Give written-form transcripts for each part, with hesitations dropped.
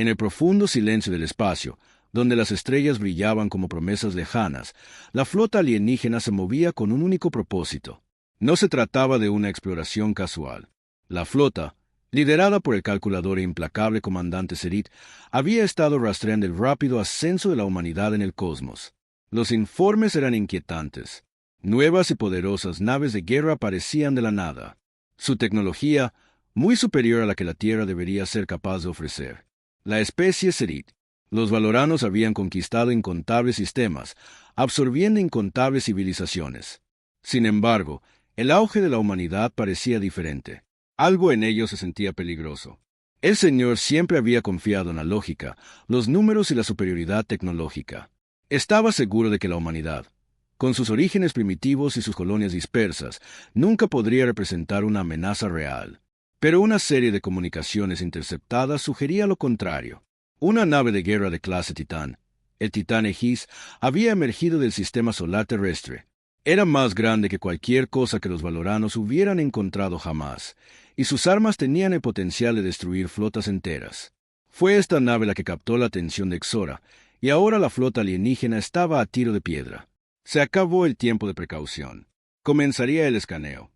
En el profundo silencio del espacio, donde las estrellas brillaban como promesas lejanas, la flota alienígena se movía con un único propósito. No se trataba de una exploración casual. La flota, liderada por el calculador e implacable comandante Serit, había estado rastreando el rápido ascenso de la humanidad en el cosmos. Los informes eran inquietantes. Nuevas y poderosas naves de guerra aparecían de la nada. Su tecnología, muy superior a la que la Tierra debería ser capaz de ofrecer. La especie Serit. Los valoranos habían conquistado incontables sistemas, absorbiendo incontables civilizaciones. Sin embargo, el auge de la humanidad parecía diferente. Algo en ello se sentía peligroso. El Señor siempre había confiado en la lógica, los números y la superioridad tecnológica. Estaba seguro de que la humanidad, con sus orígenes primitivos y sus colonias dispersas, nunca podría representar una amenaza real. Pero una serie de comunicaciones interceptadas sugería lo contrario. Una nave de guerra de clase Titán, el Titán Aegis, había emergido del sistema solar terrestre. Era más grande que cualquier cosa que los valoranos hubieran encontrado jamás, y sus armas tenían el potencial de destruir flotas enteras. Fue esta nave la que captó la atención de Exora, y ahora la flota alienígena estaba a tiro de piedra. Se acabó el tiempo de precaución. Comenzaría el escaneo.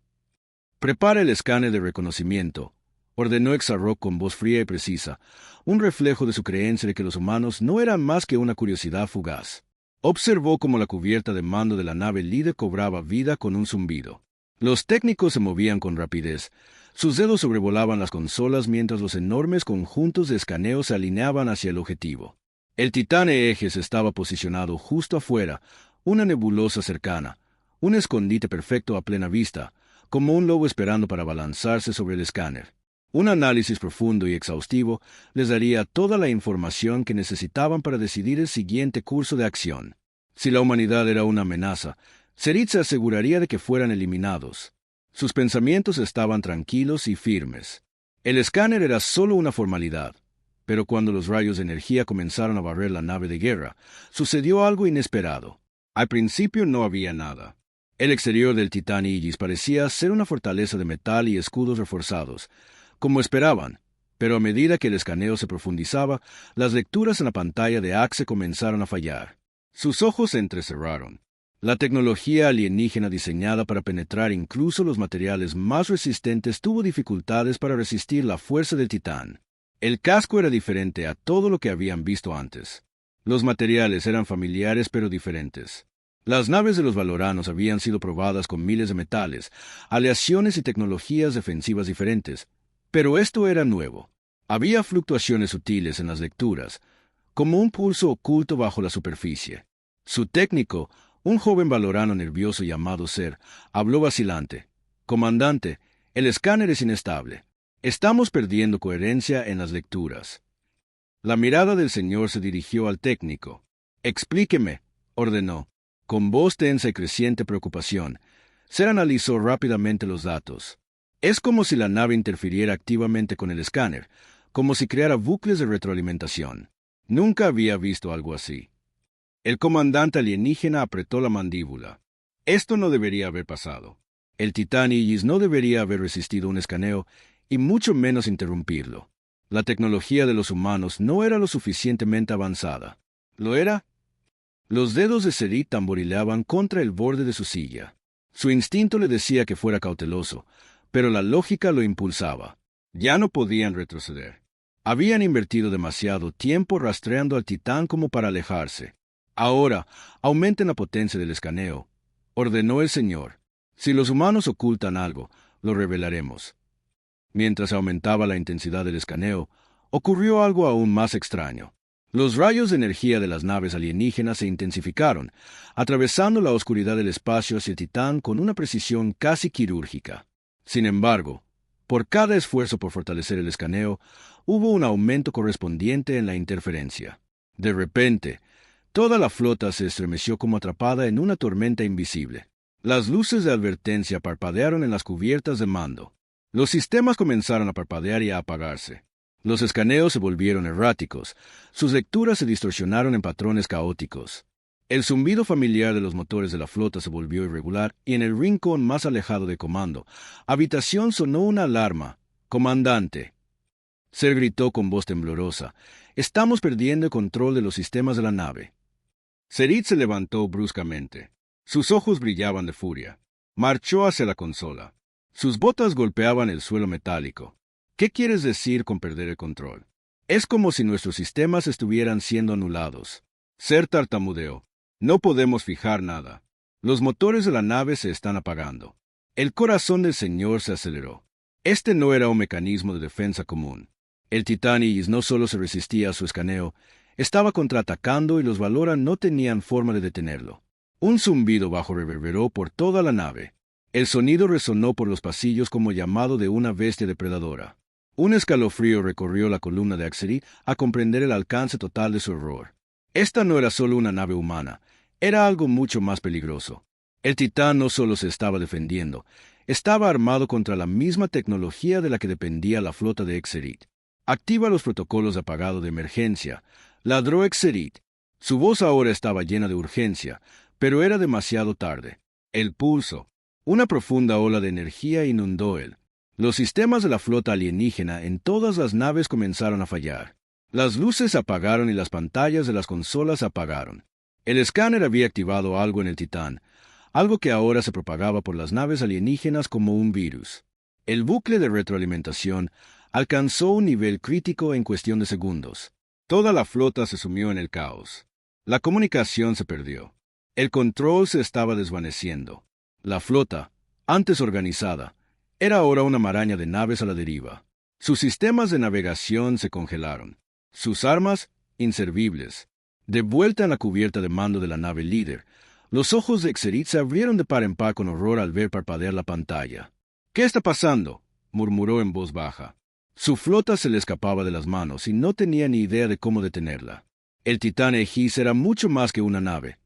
«Prepara el escáner de reconocimiento», ordenó Exarrock con voz fría y precisa, un reflejo de su creencia de que los humanos no eran más que una curiosidad fugaz. Observó cómo la cubierta de mando de la nave líder cobraba vida con un zumbido. Los técnicos se movían con rapidez. Sus dedos sobrevolaban las consolas mientras los enormes conjuntos de escaneo se alineaban hacia el objetivo. El Titán Aegis estaba posicionado justo afuera, una nebulosa cercana, un escondite perfecto a plena vista, como un lobo esperando para abalanzarse sobre el escáner. Un análisis profundo y exhaustivo les daría toda la información que necesitaban para decidir el siguiente curso de acción. Si la humanidad era una amenaza, Serit se aseguraría de que fueran eliminados. Sus pensamientos estaban tranquilos y firmes. El escáner era solo una formalidad, pero cuando los rayos de energía comenzaron a barrer la nave de guerra, sucedió algo inesperado. Al principio no había nada. El exterior del Titán Aegis parecía ser una fortaleza de metal y escudos reforzados, como esperaban, pero a medida que el escaneo se profundizaba, las lecturas en la pantalla de Axe comenzaron a fallar. Sus ojos se entrecerraron. La tecnología alienígena diseñada para penetrar incluso los materiales más resistentes tuvo dificultades para resistir la fuerza del Titán. El casco era diferente a todo lo que habían visto antes. Los materiales eran familiares pero diferentes. Las naves de los valoranos habían sido probadas con miles de metales, aleaciones y tecnologías defensivas diferentes, pero esto era nuevo. Había fluctuaciones sutiles en las lecturas, como un pulso oculto bajo la superficie. Su técnico, un joven valorano nervioso llamado Ser, habló vacilante. «Comandante, el escáner es inestable. Estamos perdiendo coherencia en las lecturas». La mirada del señor se dirigió al técnico. «Explíqueme», ordenó, con voz tensa y creciente preocupación. Ser analizó rápidamente los datos. Es como si la nave interfiriera activamente con el escáner, como si creara bucles de retroalimentación. Nunca había visto algo así. El comandante alienígena apretó la mandíbula. Esto no debería haber pasado. El Titán Aegis no debería haber resistido un escaneo, y mucho menos interrumpirlo. La tecnología de los humanos no era lo suficientemente avanzada. ¿Lo era? Los dedos de Serit tamborileaban contra el borde de su silla. Su instinto le decía que fuera cauteloso, pero la lógica lo impulsaba. Ya no podían retroceder. Habían invertido demasiado tiempo rastreando al Titán como para alejarse. Ahora, aumenten la potencia del escaneo, ordenó el señor. Si los humanos ocultan algo, lo revelaremos. Mientras aumentaba la intensidad del escaneo, ocurrió algo aún más extraño. Los rayos de energía de las naves alienígenas se intensificaron, atravesando la oscuridad del espacio hacia el Titán con una precisión casi quirúrgica. Sin embargo, por cada esfuerzo por fortalecer el escaneo, hubo un aumento correspondiente en la interferencia. De repente, toda la flota se estremeció como atrapada en una tormenta invisible. Las luces de advertencia parpadearon en las cubiertas de mando. Los sistemas comenzaron a parpadear y a apagarse. Los escaneos se volvieron erráticos, sus lecturas se distorsionaron en patrones caóticos. El zumbido familiar de los motores de la flota se volvió irregular y en el rincón más alejado de comando, habitación sonó una alarma. «¡Comandante!». Ser gritó con voz temblorosa, Estamos perdiendo el control de los sistemas de la nave. Serit se levantó bruscamente. Sus ojos brillaban de furia. Marchó hacia la consola. Sus botas golpeaban el suelo metálico. ¿Qué quieres decir con perder el control? Es como si nuestros sistemas estuvieran siendo anulados. Ser tartamudeó. No podemos fijar nada. Los motores de la nave se están apagando. El corazón del señor se aceleró. Este no era un mecanismo de defensa común. El Titán Aegis no solo se resistía a su escaneo, estaba contraatacando y los Valoran no tenían forma de detenerlo. Un zumbido bajo reverberó por toda la nave. El sonido resonó por los pasillos como llamado de una bestia depredadora. Un escalofrío recorrió la columna de Axerit a comprender el alcance total de su horror. Esta no era solo una nave humana, era algo mucho más peligroso. El Titán no solo se estaba defendiendo, estaba armado contra la misma tecnología de la que dependía la flota de Exerit. Activa los protocolos de apagado de emergencia. Ladró Exerit. Su voz ahora estaba llena de urgencia, pero era demasiado tarde. El pulso. Una profunda ola de energía inundó él. Los sistemas de la flota alienígena en todas las naves comenzaron a fallar. Las luces se apagaron y las pantallas de las consolas se apagaron. El escáner había activado algo en el Titán, algo que ahora se propagaba por las naves alienígenas como un virus. El bucle de retroalimentación alcanzó un nivel crítico en cuestión de segundos. Toda la flota se sumió en el caos. La comunicación se perdió. El control se estaba desvaneciendo. La flota, antes organizada, era ahora una maraña de naves a la deriva. Sus sistemas de navegación se congelaron. Sus armas, inservibles. De vuelta en la cubierta de mando de la nave líder, los ojos de Exerit se abrieron de par en par con horror al ver parpadear la pantalla. «¿Qué está pasando?», murmuró en voz baja. Su flota se le escapaba de las manos y no tenía ni idea de cómo detenerla. El Titán Aegis era mucho más que una nave.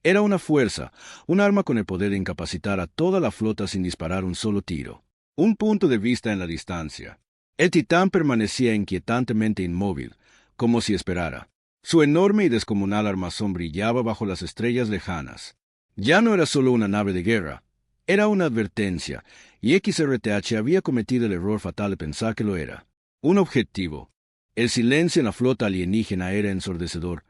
Era una fuerza, un arma con el poder de incapacitar a toda la flota sin disparar un solo tiro. Un punto de vista en la distancia. El Titán permanecía inquietantemente inmóvil, como si esperara. Su enorme y descomunal armazón brillaba bajo las estrellas lejanas. Ya no era solo una nave de guerra, era una advertencia, y XRTH había cometido el error fatal de pensar que lo era. Un objetivo. El silencio en la flota alienígena era ensordecedor,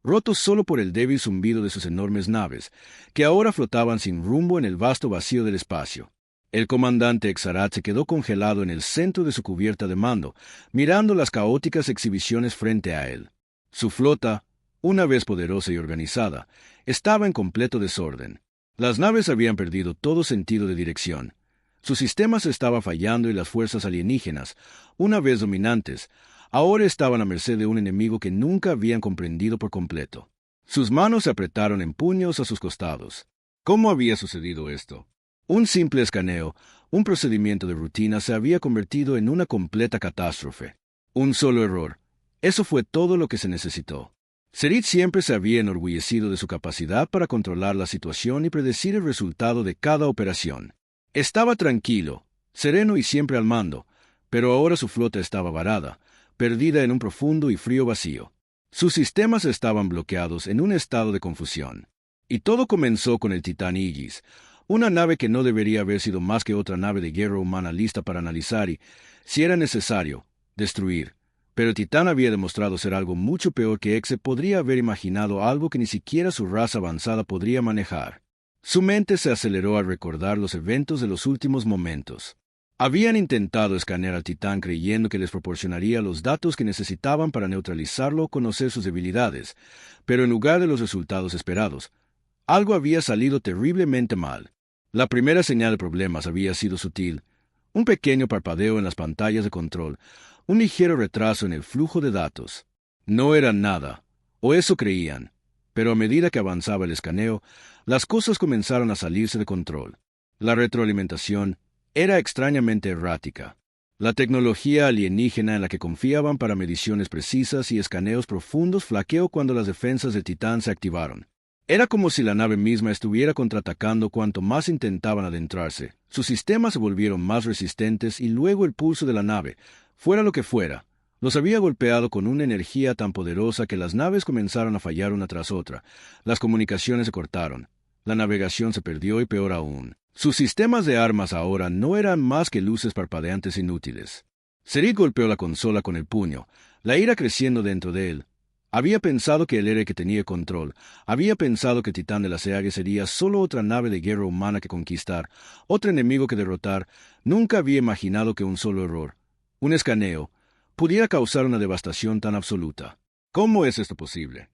roto solo por el débil zumbido de sus enormes naves, que ahora flotaban sin rumbo en el vasto vacío del espacio. El comandante Exarat se quedó congelado en el centro de su cubierta de mando, mirando las caóticas exhibiciones frente a él. Su flota, una vez poderosa y organizada, estaba en completo desorden. Las naves habían perdido todo sentido de dirección. Su sistema se estaba fallando y las fuerzas alienígenas, una vez dominantes, ahora estaban a merced de un enemigo que nunca habían comprendido por completo. Sus manos se apretaron en puños a sus costados. ¿Cómo había sucedido esto? Un simple escaneo, un procedimiento de rutina se había convertido en una completa catástrofe. Un solo error. Eso fue todo lo que se necesitó. Serit siempre se había enorgullecido de su capacidad para controlar la situación y predecir el resultado de cada operación. Estaba tranquilo, sereno y siempre al mando, pero ahora su flota estaba varada, perdida en un profundo y frío vacío. Sus sistemas estaban bloqueados en un estado de confusión. Y todo comenzó con el Titán Aegis, una nave que no debería haber sido más que otra nave de guerra humana lista para analizar y, si era necesario, destruir. Pero el Titán había demostrado ser algo mucho peor que Exe podría haber imaginado, algo que ni siquiera su raza avanzada podría manejar. Su mente se aceleró al recordar los eventos de los últimos momentos. Habían intentado escanear al Titán creyendo que les proporcionaría los datos que necesitaban para neutralizarlo o conocer sus debilidades, pero en lugar de los resultados esperados, algo había salido terriblemente mal. La primera señal de problemas había sido sutil, un pequeño parpadeo en las pantallas de control, un ligero retraso en el flujo de datos. No era nada, o eso creían, pero a medida que avanzaba el escaneo, las cosas comenzaron a salirse de control. La retroalimentación era extrañamente errática. La tecnología alienígena en la que confiaban para mediciones precisas y escaneos profundos flaqueó cuando las defensas del Titán se activaron. Era como si la nave misma estuviera contraatacando cuanto más intentaban adentrarse. Sus sistemas se volvieron más resistentes y luego el pulso de la nave, fuera lo que fuera, los había golpeado con una energía tan poderosa que las naves comenzaron a fallar una tras otra. Las comunicaciones se cortaron. La navegación se perdió y peor aún. Sus sistemas de armas ahora no eran más que luces parpadeantes inútiles. Serit golpeó la consola con el puño, la ira creciendo dentro de él. Había pensado que él era el que tenía control. Había pensado que el Titán de las Aeages sería solo otra nave de guerra humana que conquistar, otro enemigo que derrotar. Nunca había imaginado que un solo error, un escaneo, pudiera causar una devastación tan absoluta. ¿Cómo es esto posible?,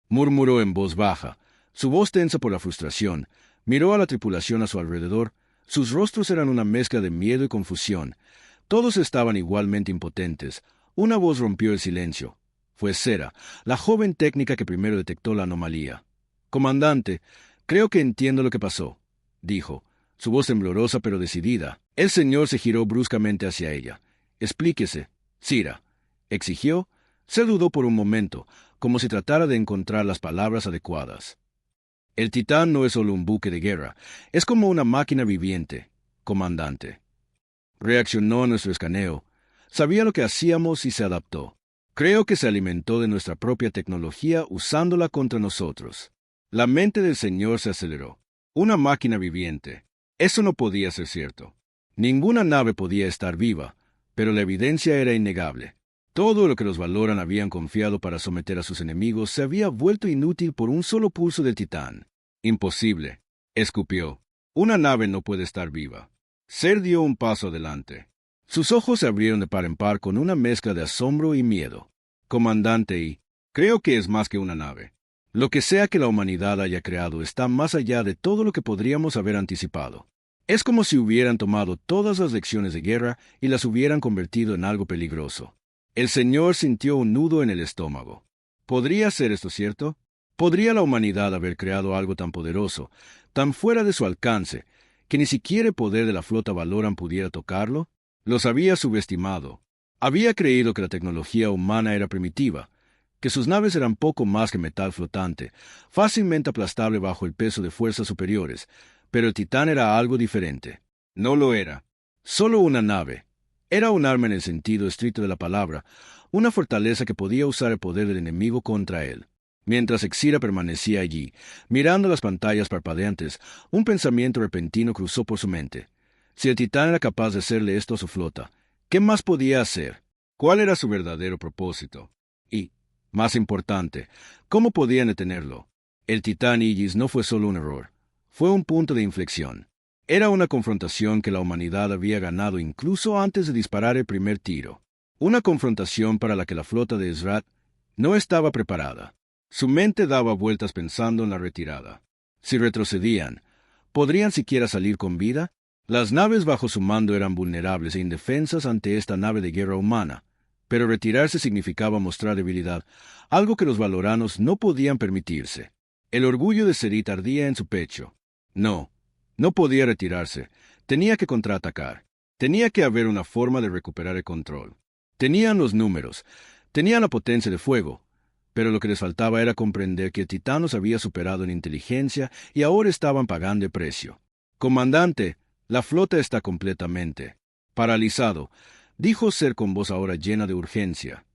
murmuró en voz baja, su voz tensa por la frustración. Miró a la tripulación a su alrededor. Sus rostros eran una mezcla de miedo y confusión. Todos estaban igualmente impotentes. Una voz rompió el silencio. Fue Sera, la joven técnica que primero detectó la anomalía. «Comandante, creo que entiendo lo que pasó», dijo, su voz temblorosa pero decidida. El señor se giró bruscamente hacia ella. «Explíquese, Sira», exigió. Se dudó por un momento, como si tratara de encontrar las palabras adecuadas. «El Titán no es solo un buque de guerra, es como una máquina viviente, comandante. Reaccionó a nuestro escaneo, sabía lo que hacíamos y se adaptó. Creo que se alimentó de nuestra propia tecnología usándola contra nosotros». La mente del señor se aceleró. Una máquina viviente. Eso no podía ser cierto. Ninguna nave podía estar viva, pero la evidencia era innegable. Todo lo que los Valoran habían confiado para someter a sus enemigos se había vuelto inútil por un solo pulso del Titán. «Imposible», escupió. «Una nave no puede estar viva». Ser dio un paso adelante. Sus ojos se abrieron de par en par con una mezcla de asombro y miedo. «Comandante, creo que es más que una nave. Lo que sea que la humanidad haya creado está más allá de todo lo que podríamos haber anticipado. Es como si hubieran tomado todas las lecciones de guerra y las hubieran convertido en algo peligroso». El señor sintió un nudo en el estómago. ¿Podría ser esto cierto? ¿Podría la humanidad haber creado algo tan poderoso, tan fuera de su alcance, que ni siquiera el poder de la flota Valoran pudiera tocarlo? Los había subestimado. Había creído que la tecnología humana era primitiva, que sus naves eran poco más que metal flotante, fácilmente aplastable bajo el peso de fuerzas superiores, pero el Titán era algo diferente. No lo era. Solo una nave. Era un arma en el sentido estricto de la palabra, una fortaleza que podía usar el poder del enemigo contra él. Mientras Exira permanecía allí, mirando las pantallas parpadeantes, un pensamiento repentino cruzó por su mente. Si el Titán era capaz de hacerle esto a su flota, ¿qué más podía hacer? ¿Cuál era su verdadero propósito? Y, más importante, ¿cómo podían detenerlo? El Titán Aegis no fue solo un error, fue un punto de inflexión. Era una confrontación que la humanidad había ganado incluso antes de disparar el primer tiro. Una confrontación para la que la flota de Ezrat no estaba preparada. Su mente daba vueltas pensando en la retirada. Si retrocedían, ¿podrían siquiera salir con vida? Las naves bajo su mando eran vulnerables e indefensas ante esta nave de guerra humana, pero retirarse significaba mostrar debilidad, algo que los valoranos no podían permitirse. El orgullo de Serit ardía en su pecho. No podía retirarse. Tenía que contraatacar. Tenía que haber una forma de recuperar el control. Tenían los números. Tenían la potencia de fuego. Pero lo que les faltaba era comprender que el Titán los había superado en inteligencia y ahora estaban pagando el precio. «Comandante, la flota está completamente paralizado», dijo Ser con voz ahora llena de urgencia.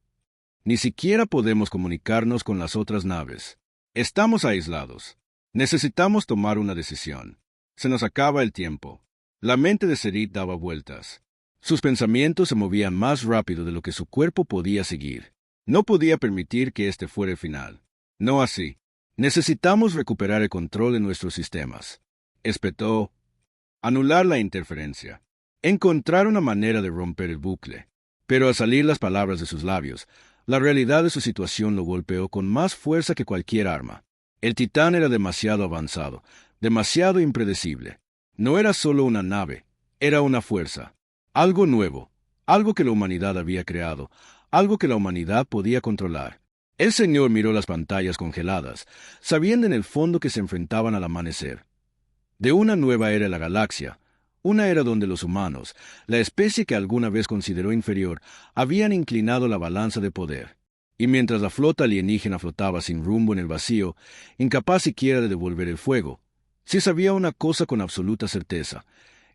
«Ni siquiera podemos comunicarnos con las otras naves. Estamos aislados. Necesitamos tomar una decisión. Se nos acaba el tiempo». La mente de Serit daba vueltas. Sus pensamientos se movían más rápido de lo que su cuerpo podía seguir. No podía permitir que este fuera el final. No así. Necesitamos recuperar el control de nuestros sistemas. Espetó. Anular la interferencia. Encontrar una manera de romper el bucle. Pero al salir las palabras de sus labios, la realidad de su situación lo golpeó con más fuerza que cualquier arma. El Titán era demasiado avanzado, demasiado impredecible. No era solo una nave, era una fuerza. Algo nuevo, algo que la humanidad había creado, algo que la humanidad podía controlar. El señor miró las pantallas congeladas, sabiendo en el fondo que se enfrentaban al amanecer. De una nueva era en la galaxia, una era donde los humanos, la especie que alguna vez consideró inferior, habían inclinado la balanza de poder. Y mientras la flota alienígena flotaba sin rumbo en el vacío, incapaz siquiera de devolver el fuego, se sabía una cosa con absoluta certeza: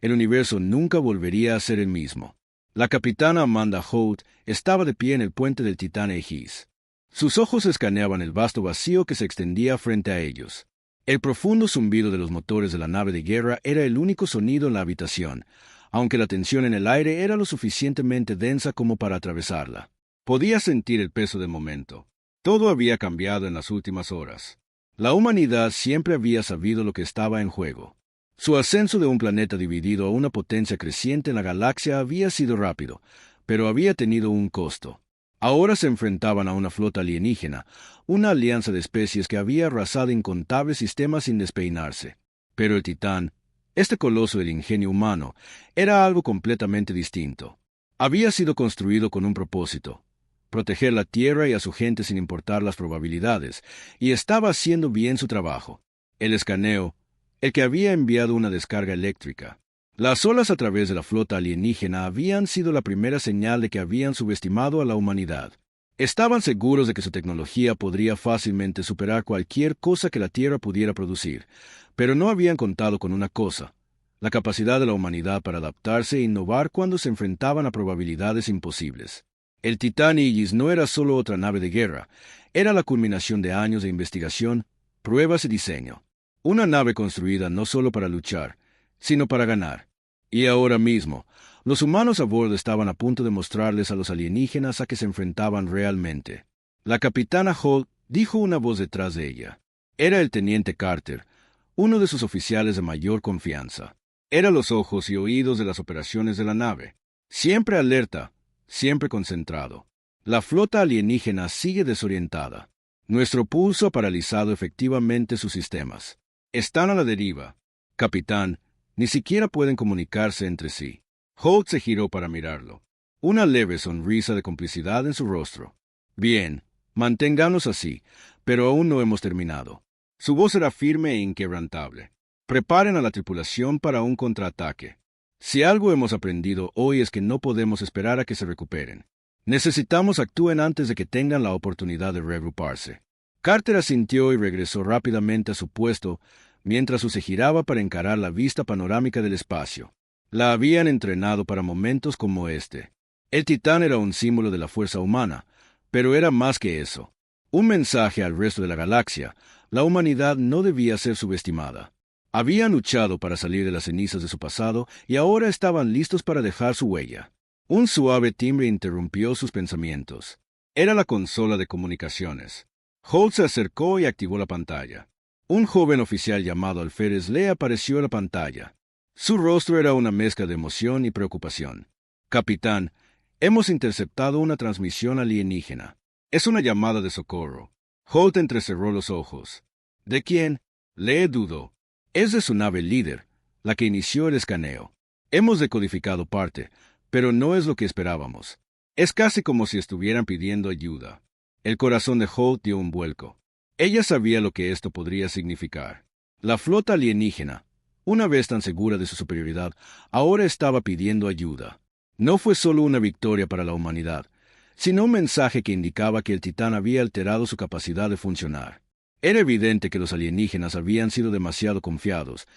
el universo nunca volvería a ser el mismo. La capitana Amanda Holt estaba de pie en el puente del Titán Aegis. Sus ojos escaneaban el vasto vacío que se extendía frente a ellos. El profundo zumbido de los motores de la nave de guerra era el único sonido en la habitación, aunque la tensión en el aire era lo suficientemente densa como para atravesarla. Podía sentir el peso del momento. Todo había cambiado en las últimas horas. La humanidad siempre había sabido lo que estaba en juego. Su ascenso de un planeta dividido a una potencia creciente en la galaxia había sido rápido, pero había tenido un costo. Ahora se enfrentaban a una flota alienígena, una alianza de especies que había arrasado incontables sistemas sin despeinarse. Pero el Titán, este coloso del ingenio humano, era algo completamente distinto. Había sido construido con un propósito: proteger la Tierra y a su gente sin importar las probabilidades, y estaba haciendo bien su trabajo. El escaneo, el que había enviado una descarga eléctrica. Las olas a través de la flota alienígena habían sido la primera señal de que habían subestimado a la humanidad. Estaban seguros de que su tecnología podría fácilmente superar cualquier cosa que la Tierra pudiera producir, pero no habían contado con una cosa: la capacidad de la humanidad para adaptarse e innovar cuando se enfrentaban a probabilidades imposibles. El Titán Aegis no era solo otra nave de guerra, era la culminación de años de investigación, pruebas y diseño. Una nave construida no solo para luchar, sino para ganar. Y ahora mismo, los humanos a bordo estaban a punto de mostrarles a los alienígenas a qué se enfrentaban realmente. La capitana Holt, dijo una voz detrás de ella. Era el teniente Carter, uno de sus oficiales de mayor confianza. Era los ojos y oídos de las operaciones de la nave. Siempre alerta, siempre concentrado. La flota alienígena sigue desorientada. Nuestro pulso ha paralizado efectivamente sus sistemas. Están a la deriva. Capitán, ni siquiera pueden comunicarse entre sí. Holt se giró para mirarlo. Una leve sonrisa de complicidad en su rostro. Bien, manténganos así, pero aún no hemos terminado. Su voz era firme e inquebrantable. Preparen a la tripulación para un contraataque. Si algo hemos aprendido hoy es que no podemos esperar a que se recuperen. Necesitamos actúen antes de que tengan la oportunidad de reagruparse. Carter asintió y regresó rápidamente a su puesto, mientras se giraba para encarar la vista panorámica del espacio. La habían entrenado para momentos como este. El Titán era un símbolo de la fuerza humana, pero era más que eso. Un mensaje al resto de la galaxia: la humanidad no debía ser subestimada. Habían luchado para salir de las cenizas de su pasado y ahora estaban listos para dejar su huella. Un suave timbre interrumpió sus pensamientos. Era la consola de comunicaciones. Holt se acercó y activó la pantalla. Un joven oficial llamado Alférez le apareció en la pantalla. Su rostro era una mezcla de emoción y preocupación. Capitán, hemos interceptado una transmisión alienígena. Es una llamada de socorro. Holt entrecerró los ojos. ¿De quién? Le dudó. Es de su nave líder, la que inició el escaneo. Hemos decodificado parte, pero no es lo que esperábamos. Es casi como si estuvieran pidiendo ayuda. El corazón de Holt dio un vuelco. Ella sabía lo que esto podría significar. La flota alienígena, una vez tan segura de su superioridad, ahora estaba pidiendo ayuda. No fue solo una victoria para la humanidad, sino un mensaje que indicaba que el Titán había alterado su capacidad de funcionar. Era evidente que los alienígenas habían sido demasiado confiados,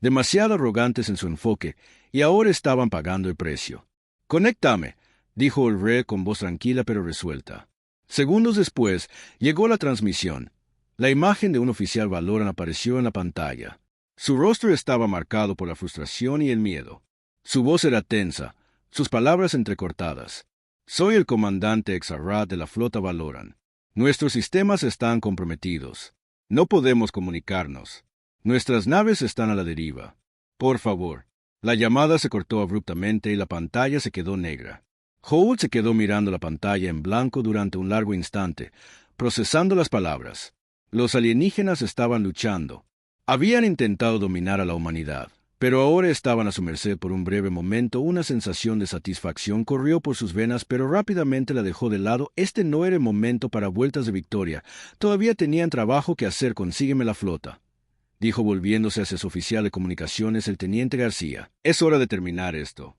demasiado arrogantes en su enfoque, y ahora estaban pagando el precio. «Conéctame», dijo el rey con voz tranquila pero resuelta. Segundos después, llegó la transmisión. La imagen de un oficial Valoran apareció en la pantalla. Su rostro estaba marcado por la frustración y el miedo. Su voz era tensa, sus palabras entrecortadas. «Soy el comandante Exarrat de la flota Valoran. Nuestros sistemas están comprometidos. No podemos comunicarnos. Nuestras naves están a la deriva. Por favor». La llamada se cortó abruptamente y la pantalla se quedó negra. Holt se quedó mirando la pantalla en blanco durante un largo instante, procesando las palabras. Los alienígenas estaban luchando. Habían intentado dominar a la humanidad, pero ahora estaban a su merced por un breve momento. Una sensación de satisfacción corrió por sus venas, pero rápidamente la dejó de lado. Este no era el momento para vueltas de victoria. Todavía tenían trabajo que hacer. «Consígueme la flota», dijo volviéndose hacia su oficial de comunicaciones, el teniente García. «Es hora de terminar esto».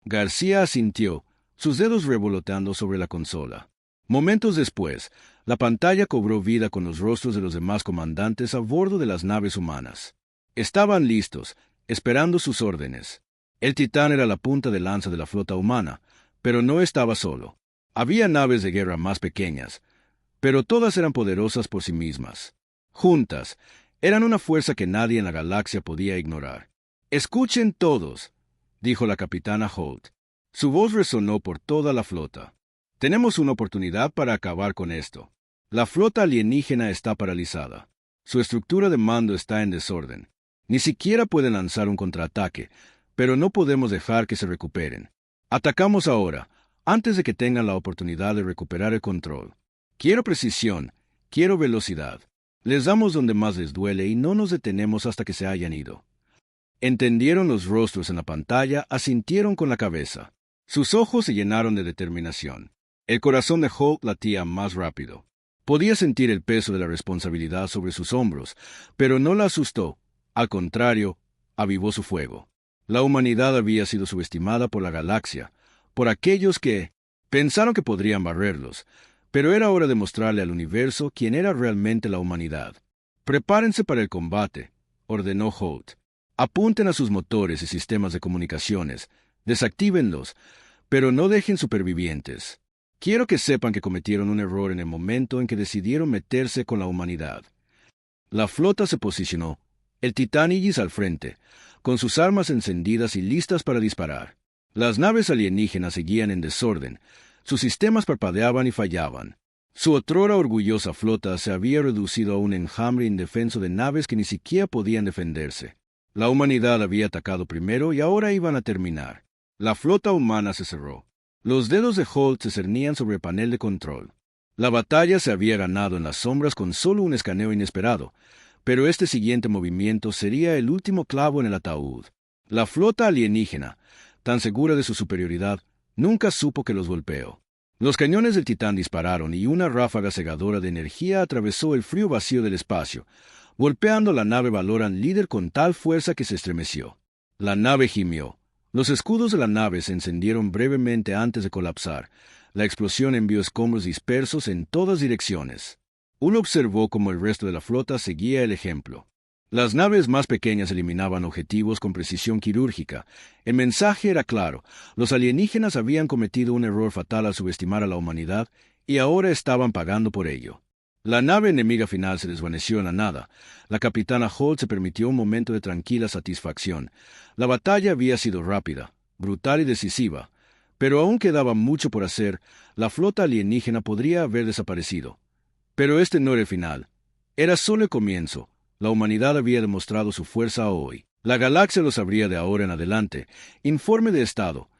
García asintió, sus dedos revoloteando sobre la consola. Momentos después, la pantalla cobró vida con los rostros de los demás comandantes a bordo de las naves humanas. Estaban listos, esperando sus órdenes. El Titán era la punta de lanza de la flota humana, pero no estaba solo. Había naves de guerra más pequeñas, pero todas eran poderosas por sí mismas. Juntas, eran una fuerza que nadie en la galaxia podía ignorar. «Escuchen todos», dijo la capitana Holt. Su voz resonó por toda la flota. Tenemos una oportunidad para acabar con esto. La flota alienígena está paralizada. Su estructura de mando está en desorden. Ni siquiera pueden lanzar un contraataque, pero no podemos dejar que se recuperen. Atacamos ahora, antes de que tengan la oportunidad de recuperar el control. Quiero precisión, quiero velocidad. Les damos donde más les duele y no nos detenemos hasta que se hayan ido. Entendieron los rostros en la pantalla, asintieron con la cabeza. Sus ojos se llenaron de determinación. El corazón de Holt latía más rápido. Podía sentir el peso de la responsabilidad sobre sus hombros, pero no la asustó. Al contrario, avivó su fuego. La humanidad había sido subestimada por la galaxia, por aquellos que pensaron que podrían barrerlos, pero era hora de mostrarle al universo quién era realmente la humanidad. «Prepárense para el combate», ordenó Holt. «Apunten a sus motores y sistemas de comunicaciones, desactívenlos, pero no dejen supervivientes. Quiero que sepan que cometieron un error en el momento en que decidieron meterse con la humanidad». La flota se posicionó, el Titán Aegis al frente, con sus armas encendidas y listas para disparar. Las naves alienígenas seguían en desorden, sus sistemas parpadeaban y fallaban. Su otrora orgullosa flota se había reducido a un enjambre indefenso de naves que ni siquiera podían defenderse. La humanidad había atacado primero y ahora iban a terminar. La flota humana se cerró. Los dedos de Holt se cernían sobre el panel de control. La batalla se había ganado en las sombras con solo un escaneo inesperado, pero este siguiente movimiento sería el último clavo en el ataúd. La flota alienígena, tan segura de su superioridad, nunca supo que los golpeó. Los cañones del Titán dispararon y una ráfaga cegadora de energía atravesó el frío vacío del espacio, golpeando la nave Valoran líder con tal fuerza que se estremeció. La nave gimió. Los escudos de la nave se encendieron brevemente antes de colapsar. La explosión envió escombros dispersos en todas direcciones. Uno observó cómo el resto de la flota seguía el ejemplo. Las naves más pequeñas eliminaban objetivos con precisión quirúrgica. El mensaje era claro: los alienígenas habían cometido un error fatal al subestimar a la humanidad y ahora estaban pagando por ello. La nave enemiga final se desvaneció en la nada. La capitana Holt se permitió un momento de tranquila satisfacción. La batalla había sido rápida, brutal y decisiva, pero aún quedaba mucho por hacer. La flota alienígena podría haber desaparecido. Pero este no era el final. Era solo el comienzo. La humanidad había demostrado su fuerza hoy. La galaxia lo sabría de ahora en adelante. Informe de estado.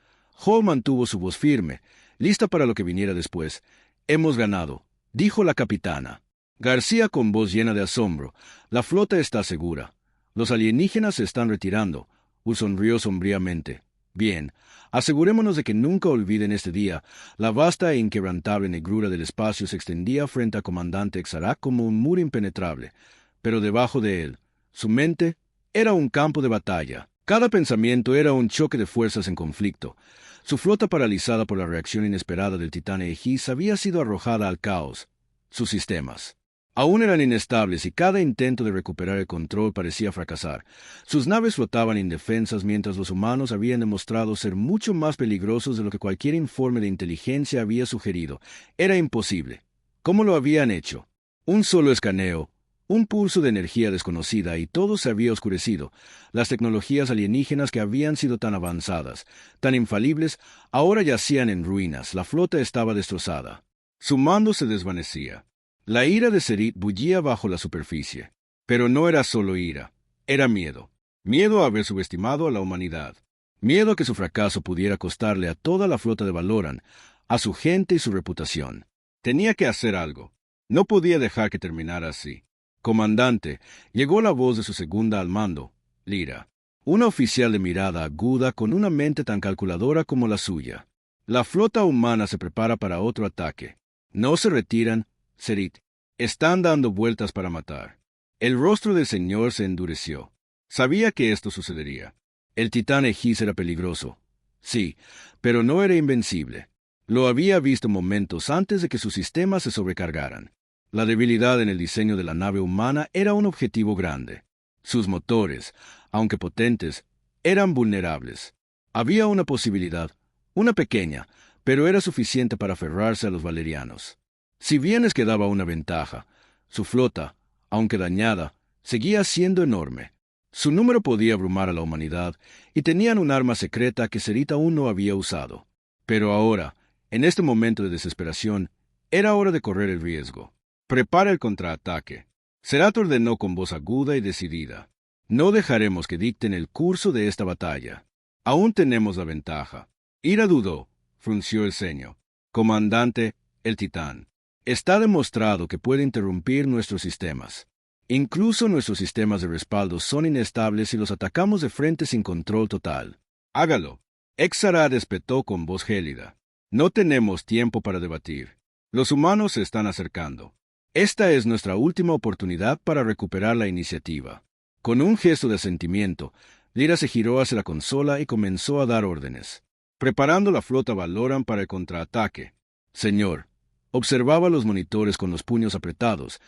Holt mantuvo su voz firme, lista para lo que viniera después. «Hemos ganado», dijo la capitana. García con voz llena de asombro. «La flota está segura. Los alienígenas se están retirando». Hull sonrió sombríamente. «Bien, asegurémonos de que nunca olviden este día». La vasta e inquebrantable negrura del espacio se extendía frente al comandante Exarac como un muro impenetrable, pero debajo de él, su mente, era un campo de batalla. Cada pensamiento era un choque de fuerzas en conflicto. Su flota, paralizada por la reacción inesperada del Titán Aegis, había sido arrojada al caos. Sus sistemas aún eran inestables y cada intento de recuperar el control parecía fracasar. Sus naves flotaban indefensas mientras los humanos habían demostrado ser mucho más peligrosos de lo que cualquier informe de inteligencia había sugerido. Era imposible. ¿Cómo lo habían hecho? Un solo escaneo, un pulso de energía desconocida y todo se había oscurecido. Las tecnologías alienígenas que habían sido tan avanzadas, tan infalibles, ahora yacían en ruinas. La flota estaba destrozada. Su mando se desvanecía. La ira de Serit bullía bajo la superficie. Pero no era solo ira, era miedo. Miedo a haber subestimado a la humanidad. Miedo a que su fracaso pudiera costarle a toda la flota de Valoran, a su gente y su reputación. Tenía que hacer algo. No podía dejar que terminara así. «Comandante», llegó la voz de su segunda al mando, Lyra. Una oficial de mirada aguda con una mente tan calculadora como la suya. «La flota humana se prepara para otro ataque. No se retiran, Serit. Están dando vueltas para matar». El rostro del señor se endureció. Sabía que esto sucedería. El Titán Aegis era peligroso. Sí, pero no era invencible. Lo había visto momentos antes de que sus sistemas se sobrecargaran. La debilidad en el diseño de la nave humana era un objetivo grande. Sus motores, aunque potentes, eran vulnerables. Había una posibilidad, una pequeña, pero era suficiente para aferrarse a los valerianos. Si bien les quedaba una ventaja, su flota, aunque dañada, seguía siendo enorme. Su número podía abrumar a la humanidad, y tenían un arma secreta que Serit aún no había usado. Pero ahora, En este momento de desesperación, era hora de correr el riesgo. Prepara el contraataque. Serat ordenó con voz aguda y decidida. No dejaremos que dicten el curso de esta batalla. Aún tenemos la ventaja. Ira dudó, frunció el ceño. Comandante, el Titán. Está demostrado que puede interrumpir nuestros sistemas. Incluso nuestros sistemas de respaldo son inestables si los atacamos de frente sin control total. Hágalo. Exarad espetó con voz gélida. No tenemos tiempo para debatir. Los humanos se están acercando. Esta es nuestra última oportunidad para recuperar la iniciativa. Con un gesto de asentimiento, Lyra se giró hacia la consola y comenzó a dar órdenes. Preparando la flota Valoran para el contraataque. Señor, observaba los monitores con los puños apretados,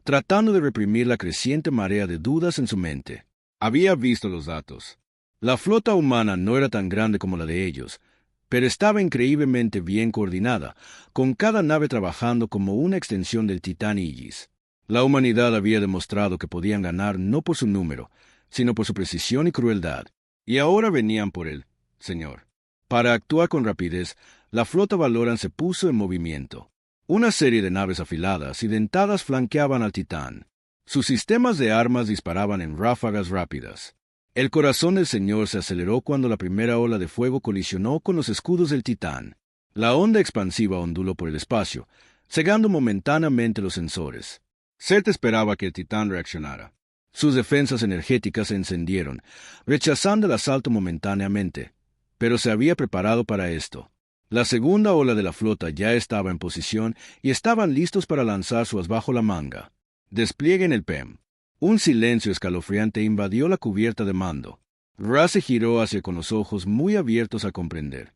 tratando de reprimir la creciente marea de dudas en su mente. Había visto los datos. La flota humana no era tan grande como la de ellos, pero estaba increíblemente bien coordinada, con cada nave trabajando como una extensión del Titán Aegis. La humanidad había demostrado que podían ganar no por su número, sino por su precisión y crueldad. Y ahora venían por él, señor. Para actuar con rapidez, la flota Valoran se puso en movimiento. Una serie de naves afiladas y dentadas flanqueaban al Titán. Sus sistemas de armas disparaban en ráfagas rápidas. El corazón del señor se aceleró cuando la primera ola de fuego colisionó con los escudos del Titán. La onda expansiva onduló por el espacio, cegando momentáneamente los sensores. Set esperaba que el Titán reaccionara. Sus defensas energéticas se encendieron, rechazando el asalto momentáneamente, pero se había preparado para esto. La segunda ola de la flota ya estaba en posición y estaban listos para lanzar su as bajo la manga. Desplieguen el PEM. Un silencio escalofriante invadió la cubierta de mando. Ra se giró hacia con los ojos muy abiertos a comprender.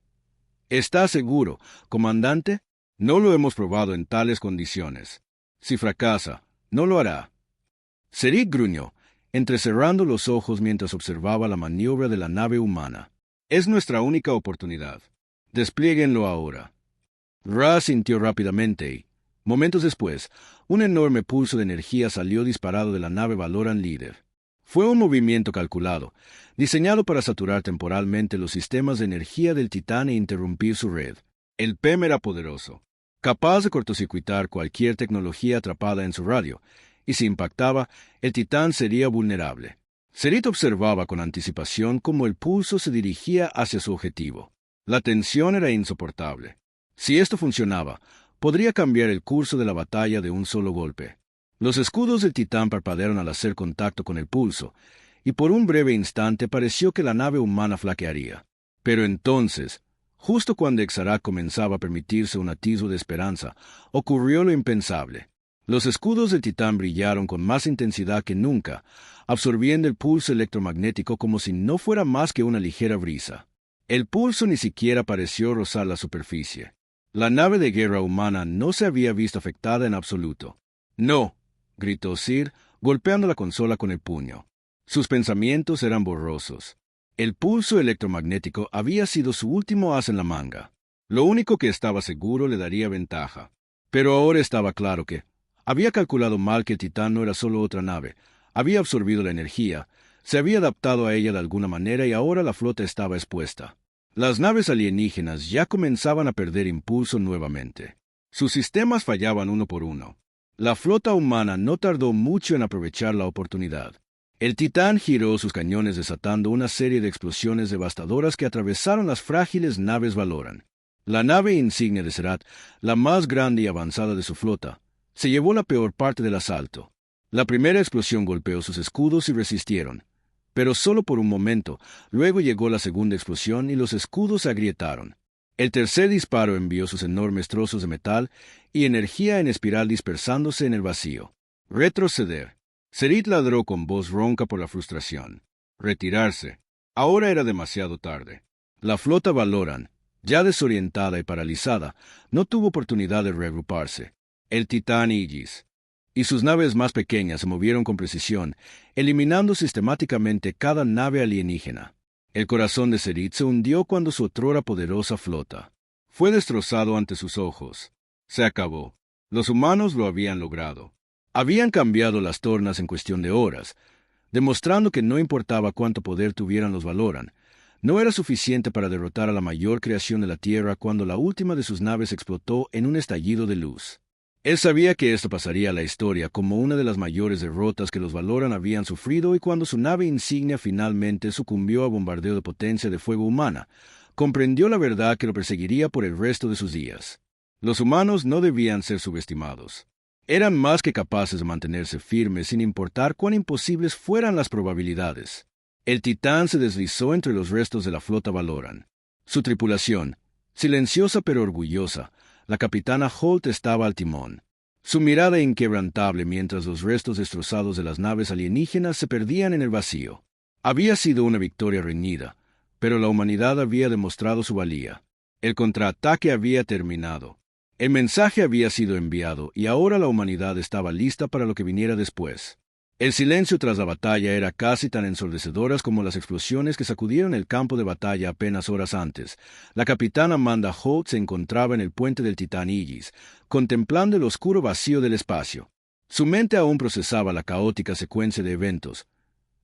¿Está seguro, comandante? No lo hemos probado en tales condiciones. Si fracasa, no lo hará. Serit gruñó, entrecerrando los ojos mientras observaba la maniobra de la nave humana. Es nuestra única oportunidad. Despliéguenlo ahora. Ra sintió rápidamente y, momentos después, un enorme pulso de energía salió disparado de la nave Valoran líder. Fue un movimiento calculado, diseñado para saturar temporalmente los sistemas de energía del Titán e interrumpir su red. El PEM era poderoso, capaz de cortocircuitar cualquier tecnología atrapada en su radio, y si impactaba, el Titán sería vulnerable. Serit observaba con anticipación cómo el pulso se dirigía hacia su objetivo. La tensión era insoportable. Si esto funcionaba, podría cambiar el curso de la batalla de un solo golpe. Los escudos del Titán parpadearon al hacer contacto con el pulso, y por un breve instante pareció que la nave humana flaquearía. Pero entonces, justo cuando Exarad comenzaba a permitirse un atisbo de esperanza, ocurrió lo impensable. Los escudos del Titán brillaron con más intensidad que nunca, absorbiendo el pulso electromagnético como si no fuera más que una ligera brisa. El pulso ni siquiera pareció rozar la superficie. La nave de guerra humana no se había visto afectada en absoluto. «No», gritó Sir, golpeando la consola con el puño. Sus pensamientos eran borrosos. El pulso electromagnético había sido su último as en la manga. Lo único que estaba seguro le daría ventaja. Pero ahora estaba claro que había calculado mal que el Titán no era solo otra nave. Había absorbido la energía, se había adaptado a ella de alguna manera y ahora la flota estaba expuesta. Las naves alienígenas ya comenzaban a perder impulso nuevamente. Sus sistemas fallaban uno por uno. La flota humana no tardó mucho en aprovechar la oportunidad. El Titán giró sus cañones desatando una serie de explosiones devastadoras que atravesaron las frágiles naves Valoran. La nave insignia de Serat, la más grande y avanzada de su flota, se llevó la peor parte del asalto. La primera explosión golpeó sus escudos y resistieron, pero solo por un momento. Luego llegó la segunda explosión y los escudos se agrietaron. El tercer disparo envió sus enormes trozos de metal y energía en espiral dispersándose en el vacío. Retroceder. Serit ladró con voz ronca por la frustración. Retirarse. Ahora era demasiado tarde. La flota Valoran, ya desorientada y paralizada, no tuvo oportunidad de reagruparse. El Titán Aegis y sus naves más pequeñas se movieron con precisión, eliminando sistemáticamente cada nave alienígena. El corazón de Serit se hundió cuando su otrora poderosa flota fue destrozado ante sus ojos. Se acabó. Los humanos lo habían logrado. Habían cambiado las tornas en cuestión de horas, demostrando que no importaba cuánto poder tuvieran los Valoran, No era suficiente para derrotar a la mayor creación de la Tierra cuando la última de sus naves explotó en un estallido de luz. Él sabía que esto pasaría a la historia como una de las mayores derrotas que los Valoran habían sufrido, y cuando su nave insignia finalmente sucumbió a bombardeo de potencia de fuego humana, comprendió la verdad que lo perseguiría por el resto de sus días. Los humanos no debían ser subestimados. Eran más que capaces de mantenerse firmes sin importar cuán imposibles fueran las probabilidades. El Titán se deslizó entre los restos de la flota Valoran. Su tripulación, silenciosa pero orgullosa, la capitana Holt estaba al timón, su mirada inquebrantable mientras los restos destrozados de las naves alienígenas se perdían en el vacío. Había sido una victoria reñida, pero la humanidad había demostrado su valía. El contraataque había terminado. El mensaje había sido enviado y ahora la humanidad estaba lista para lo que viniera después. El silencio tras la batalla era casi tan ensordecedoras como las explosiones que sacudieron el campo de batalla apenas horas antes. La capitana Amanda Holt se encontraba en el puente del Titán Aegis, contemplando el oscuro vacío del espacio. Su mente aún procesaba la caótica secuencia de eventos: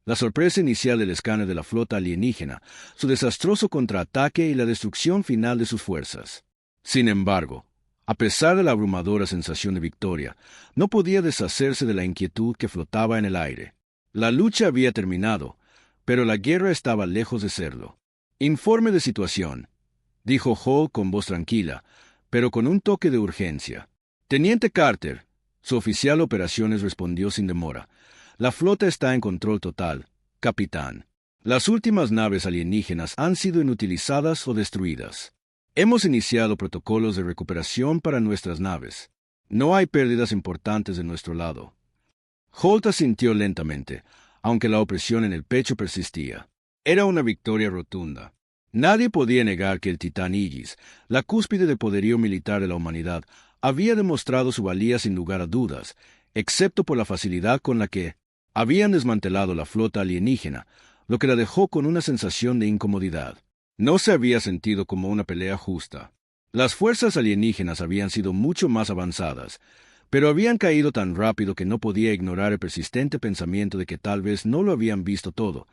la sorpresa inicial del escáner de la flota alienígena, su desastroso contraataque y la destrucción final de sus fuerzas. Sin embargo, a pesar de la abrumadora sensación de victoria, no podía deshacerse de la inquietud que flotaba en el aire. La lucha había terminado, pero la guerra estaba lejos de serlo. «Informe de situación», dijo Hall con voz tranquila, pero con un toque de urgencia. «Teniente Carter», su oficial de operaciones respondió sin demora. «La flota está en control total, capitán. Las últimas naves alienígenas han sido inutilizadas o destruidas. Hemos iniciado protocolos de recuperación para nuestras naves. No hay pérdidas importantes de nuestro lado». Holt asintió lentamente, aunque la opresión en el pecho persistía. Era una victoria rotunda. Nadie podía negar que el Titán Aegis, la cúspide del poderío militar de la humanidad, había demostrado su valía sin lugar a dudas, excepto por la facilidad con la que habían desmantelado la flota alienígena, lo que la dejó con una sensación de incomodidad. No se había sentido como una pelea justa. Las fuerzas alienígenas habían sido mucho más avanzadas, pero habían caído tan rápido que no podía ignorar el persistente pensamiento de que tal vez no lo habían visto todo.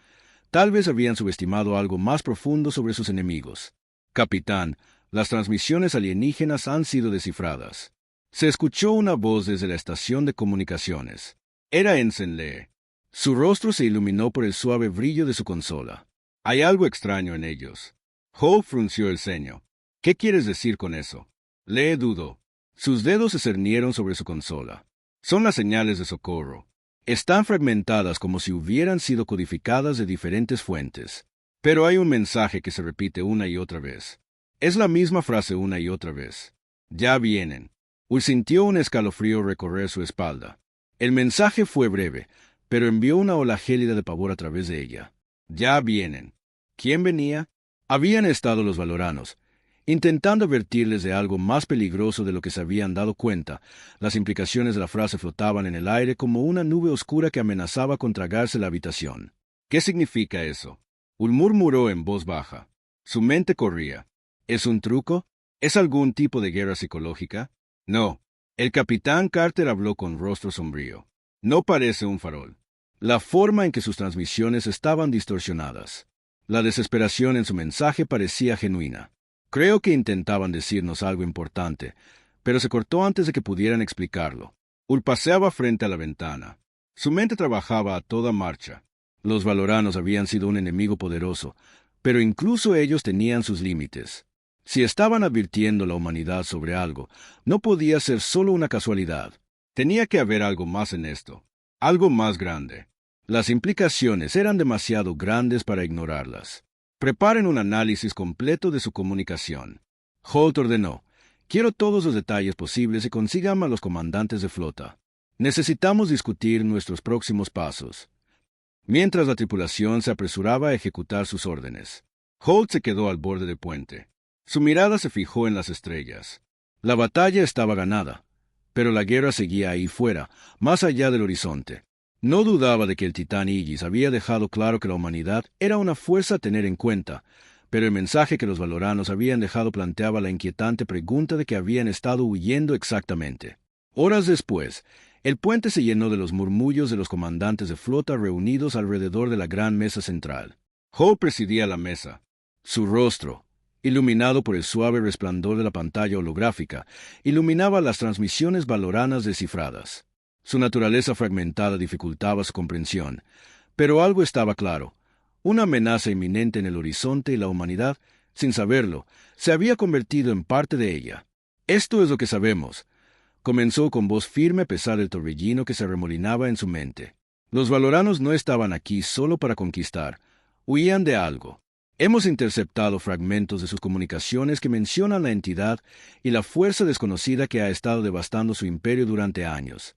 Tal vez habían subestimado algo más profundo sobre sus enemigos. «Capitán, las transmisiones alienígenas han sido descifradas». Se escuchó una voz desde la estación de comunicaciones. Era Ensign Lee. Su rostro se iluminó por el suave brillo de su consola. «Hay algo extraño en ellos». Holt frunció el ceño. «¿Qué quieres decir con eso?» Lee dudó. Sus dedos se cernieron sobre su consola. «Son las señales de socorro. Están fragmentadas como si hubieran sido codificadas de diferentes fuentes. Pero hay un mensaje que se repite una y otra vez. Es la misma frase una y otra vez. Ya vienen». Will sintió un escalofrío recorrer su espalda. El mensaje fue breve, pero envió una ola gélida de pavor a través de ella. «Ya vienen». ¿Quién venía? Habían estado los valoranos, intentando advertirles de algo más peligroso de lo que se habían dado cuenta. Las implicaciones de la frase flotaban en el aire como una nube oscura que amenazaba con tragarse la habitación. «¿Qué significa eso?», Will murmuró en voz baja. Su mente corría. «¿Es un truco? ¿Es algún tipo de guerra psicológica?» «No». El capitán Carter habló con rostro sombrío. «No parece un farol. La forma en que sus transmisiones estaban distorsionadas. La desesperación en su mensaje parecía genuina. Creo que intentaban decirnos algo importante, pero se cortó antes de que pudieran explicarlo». Will paseaba frente a la ventana. Su mente trabajaba a toda marcha. Los valoranos habían sido un enemigo poderoso, pero incluso ellos tenían sus límites. Si estaban advirtiendo a la humanidad sobre algo, no podía ser solo una casualidad. Tenía que haber algo más en esto, algo más grande. Las implicaciones eran demasiado grandes para ignorarlas. «Preparen un análisis completo de su comunicación». Holt ordenó. «Quiero todos los detalles posibles y consigan a los comandantes de flota. Necesitamos discutir nuestros próximos pasos». Mientras la tripulación se apresuraba a ejecutar sus órdenes, Holt se quedó al borde del puente. Su mirada se fijó en las estrellas. La batalla estaba ganada, pero la guerra seguía ahí fuera, más allá del horizonte. No dudaba de que el Titán Aegis había dejado claro que la humanidad era una fuerza a tener en cuenta, pero el mensaje que los valoranos habían dejado planteaba la inquietante pregunta de que habían estado huyendo exactamente. Horas después, el puente se llenó de los murmullos de los comandantes de flota reunidos alrededor de la gran mesa central. Holt presidía la mesa, Su rostro, iluminado por el suave resplandor de la pantalla holográfica, iluminaba las transmisiones valoranas descifradas. Su naturaleza fragmentada dificultaba su comprensión, pero algo estaba claro: una amenaza inminente en el horizonte y la humanidad, sin saberlo, se había convertido en parte de ella. «Esto es lo que sabemos», comenzó con voz firme a pesar del torbellino que se arremolinaba en su mente. «Los valoranos no estaban aquí solo para conquistar, huían de algo. Hemos interceptado fragmentos de sus comunicaciones que mencionan la entidad y la fuerza desconocida que ha estado devastando su imperio durante años.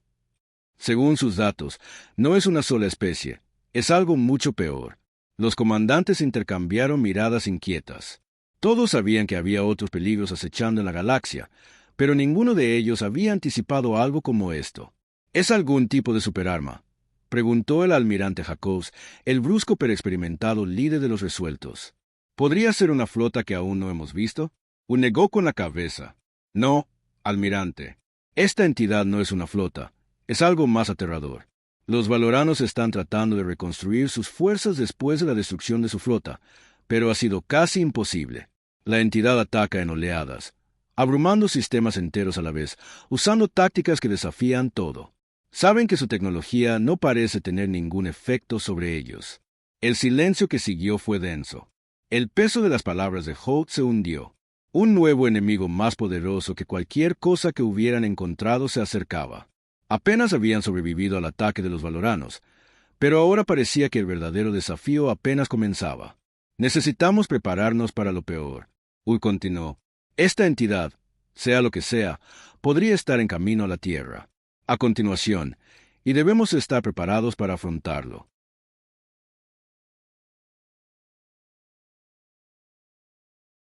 Según sus datos, no es una sola especie, es algo mucho peor». Los comandantes intercambiaron miradas inquietas. Todos sabían que había otros peligros acechando en la galaxia, pero ninguno de ellos había anticipado algo como esto. «¿Es algún tipo de superarma?», preguntó el almirante Jacobs, el brusco pero experimentado líder de los resueltos. «¿Podría ser una flota que aún no hemos visto?». Negó con la cabeza. «No, almirante. Esta entidad no es una flota, es algo más aterrador. Los valoranos están tratando de reconstruir sus fuerzas después de la destrucción de su flota, pero ha sido casi imposible. La entidad ataca en oleadas, abrumando sistemas enteros a la vez, usando tácticas que desafían todo. Saben que su tecnología no parece tener ningún efecto sobre ellos». El silencio que siguió fue denso. El peso de las palabras de Holt se hundió. Un nuevo enemigo más poderoso que cualquier cosa que hubieran encontrado se acercaba. Apenas habían sobrevivido al ataque de los valoranos, pero ahora parecía que el verdadero desafío apenas comenzaba. «Necesitamos prepararnos para lo peor», continuó. «Esta entidad, sea lo que sea, podría estar en camino a la Tierra a continuación, y debemos estar preparados para afrontarlo».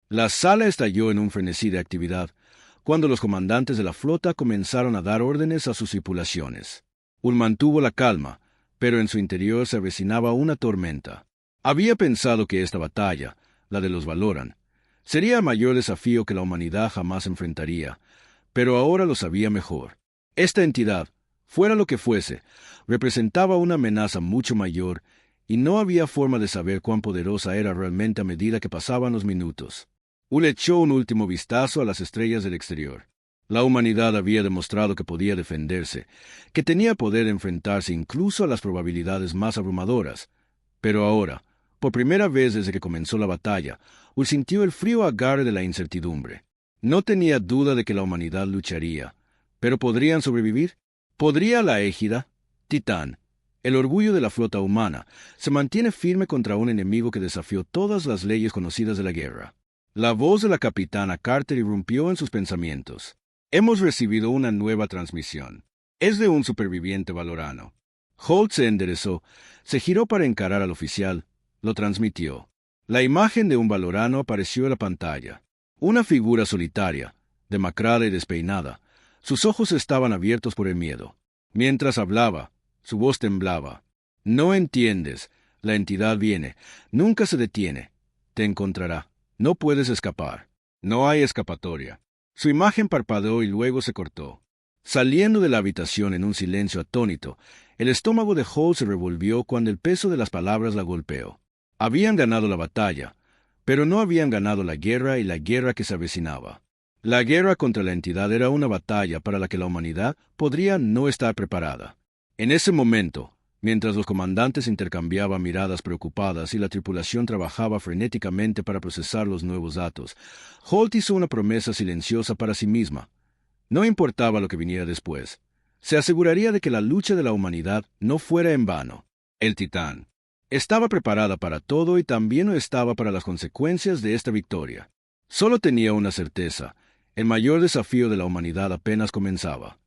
La sala estalló en un frenesí de actividad cuando los comandantes de la flota comenzaron a dar órdenes a sus tripulaciones. Ulm mantuvo la calma, pero en su interior se avecinaba una tormenta. Había pensado que esta batalla, la de los Valoran, sería el mayor desafío que la humanidad jamás enfrentaría, pero ahora lo sabía mejor. Esta entidad, fuera lo que fuese, representaba una amenaza mucho mayor, y no había forma de saber cuán poderosa era realmente a medida que pasaban los minutos. Ul echó un último vistazo a las estrellas del exterior. La humanidad había demostrado que podía defenderse, que tenía poder de enfrentarse incluso a las probabilidades más abrumadoras. Pero ahora, por primera vez desde que comenzó la batalla, Ul sintió el frío agarre de la incertidumbre. No tenía duda de que la humanidad lucharía, pero ¿podrían sobrevivir? ¿Podría la égida, Titán, el orgullo de la flota humana, se mantiene firme contra un enemigo que desafió todas las leyes conocidas de la guerra? La voz de la capitana Carter irrumpió en sus pensamientos. «Hemos recibido una nueva transmisión. Es de un superviviente valorano». Holt se enderezó, se giró para encarar al oficial, lo transmitió. La imagen de un valorano apareció en la pantalla. Una figura solitaria, demacrada y despeinada. Sus ojos estaban abiertos por el miedo. Mientras hablaba, su voz temblaba. «No entiendes. La entidad viene. Nunca se detiene. Te encontrará. No puedes escapar. No hay escapatoria». Su imagen parpadeó y luego se cortó. Saliendo de la habitación en un silencio atónito, el estómago de Holt se revolvió cuando el peso de las palabras la golpeó. Habían ganado la batalla, pero no habían ganado la guerra y la guerra que se avecinaba. La guerra contra la entidad era una batalla para la que la humanidad podría no estar preparada. En ese momento, mientras los comandantes intercambiaban miradas preocupadas y la tripulación trabajaba frenéticamente para procesar los nuevos datos, Holt hizo una promesa silenciosa para sí misma. No importaba lo que viniera después. Se aseguraría de que la lucha de la humanidad no fuera en vano. El Titán estaba preparada para todo y también lo estaba para las consecuencias de esta victoria. Solo tenía una certeza: el mayor desafío de la humanidad apenas comenzaba.